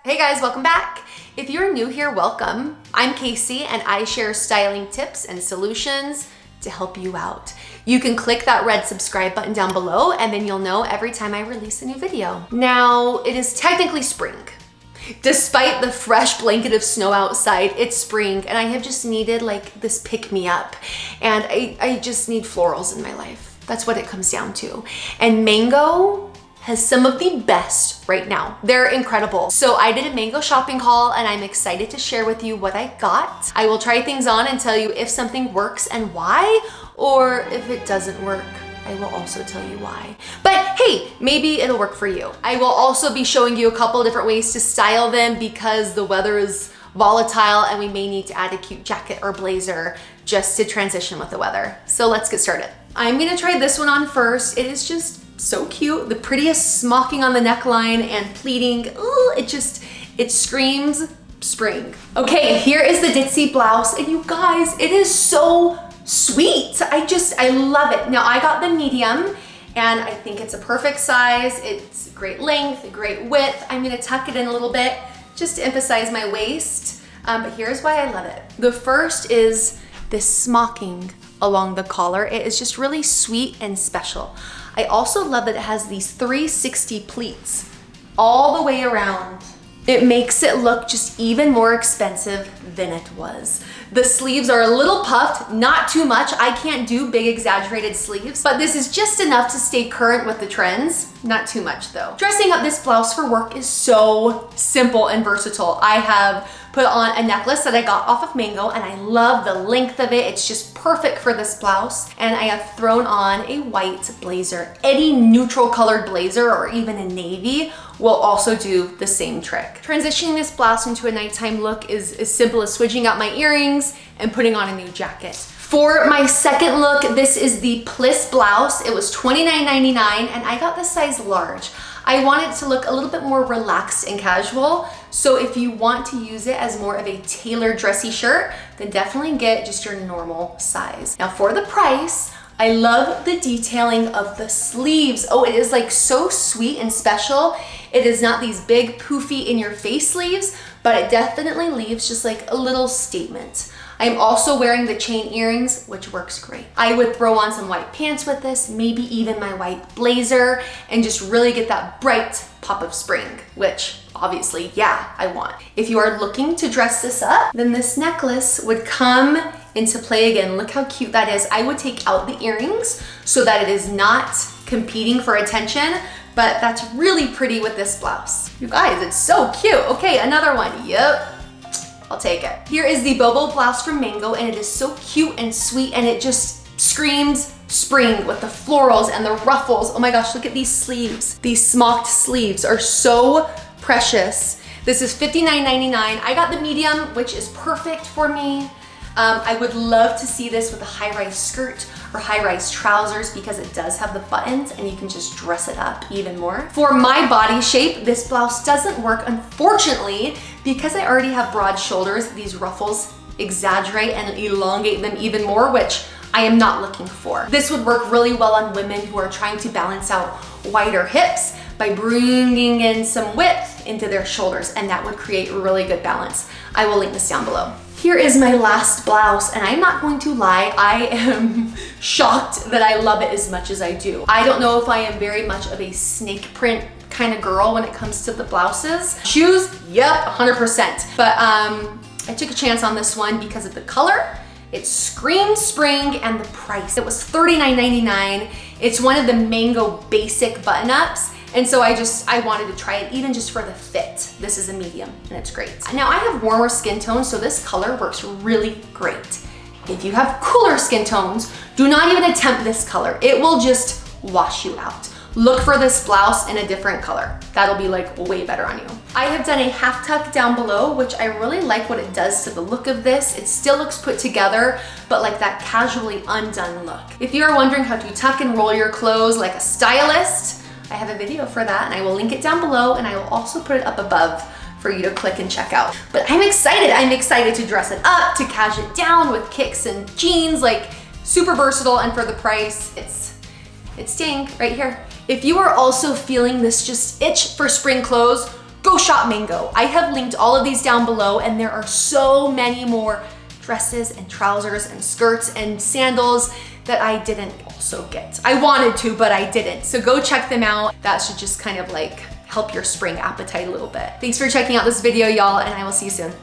Hey guys, welcome back. If you're new here, welcome. I'm Casey and I share styling tips and solutions to help you out. You can click that red subscribe button down below and then you'll know every time I release a new video. Now, it is technically spring. Despite the fresh blanket of snow outside, it's spring and I have just needed like this pick-me-up. And I just need florals in my life. That's what it comes down to. And mango has some of the best right now. They're incredible. So I did a mango shopping haul and I'm excited to share with you what I got. I will try things on and tell you if something works and why, or if it doesn't work, I will also tell you why. But hey, maybe it'll work for you. I will also be showing you a couple of different ways to style them because the weather is volatile and we may need to add a cute jacket or blazer just to transition with the weather. So let's get started. I'm gonna try this one on first. It is just so cute. The prettiest smocking on the neckline and pleating. Ooh, it screams spring. Okay, here is the Dixie blouse. And you guys, it is so sweet. I love it. Now I got the medium and I think it's a perfect size. It's great length, great width. I'm gonna tuck it in a little bit just to emphasize my waist. But here's why I love it. The first is this smocking along the collar. It is just really sweet and special. I also love that it has these 360 pleats all the way around. It makes it look just even more expensive than it was. The sleeves are a little puffed, not too much. I can't do big exaggerated sleeves, but this is just enough to stay current with the trends. Not too much though. Dressing up this blouse for work is so simple and versatile. I have put on a necklace that I got off of Mango and I love the length of it. It's just perfect for this blouse. And I have thrown on a white blazer. Any neutral colored blazer or even a navy will also do the same trick. Transitioning this blouse into a nighttime look is as simple as switching out my earrings and putting on a new jacket. For my second look, this is the Lis Blouse. It was $29.99 and I got the size large. I want it to look a little bit more relaxed and casual. So if you want to use it as more of a tailored dressy shirt, then definitely get just your normal size. Now for the price, I love the detailing of the sleeves. Oh, it is like so sweet and special. It is not these big poofy in your face sleeves, but it definitely leaves just like a little statement. I'm also wearing the chain earrings, which works great. I would throw on some white pants with this, maybe even my white blazer, and just really get that bright pop of spring, which obviously, yeah, I want. If you are looking to dress this up, then this necklace would come into play again. Look how cute that is. I would take out the earrings so that it is not competing for attention, but that's really pretty with this blouse. You guys, it's so cute. Okay, another one. Yep. I'll take it. Here is the Bow Blouse from Mango and it is so cute and sweet and it just screams spring with the florals and the ruffles. Oh my gosh, look at these sleeves. These smocked sleeves are so precious. This is $59.99. I got the medium, which is perfect for me. I would love to see this with a high-rise skirt or high-rise trousers because it does have the buttons and you can just dress it up even more. For my body shape, this blouse doesn't work, unfortunately, because I already have broad shoulders. These ruffles exaggerate and elongate them even more, which I am not looking for. This would work really well on women who are trying to balance out wider hips by bringing in some width into their shoulders, and that would create really good balance. I will link this down below. Here is my last blouse, and I'm not going to lie, I am shocked that I love it as much as I do. I don't know if I am very much of a snake print kind of girl when it comes to the blouses. Shoes, yep, 100%. But I took a chance on this one because of the color. It screamed spring and the price. It was $39.99. It's one of the Mango basic button-ups. And so I wanted to try it even just for the fit. This is a medium and it's great. Now I have warmer skin tones, so this color works really great. If you have cooler skin tones, do not even attempt this color. It will just wash you out. Look for this blouse in a different color. That'll be like way better on you. I have done a half tuck down below, which I really like what it does to the look of this. It still looks put together, but like that casually undone look. If you are wondering how to tuck and roll your clothes like a stylist, I have a video for that and I will link it down below and I will also put it up above for you to click and check out. But I'm excited to dress it up, to cash it down with kicks and jeans, like super versatile, and for the price, it's staying right here. If you are also feeling this just itch for spring clothes, go shop Mango. I have linked all of these down below, and there are so many more dresses and trousers and skirts and sandals that I didn't also get. I wanted to, but I didn't. So go check them out. That should just kind of like help your spring appetite a little bit. Thanks for checking out this video, y'all, and I will see you soon.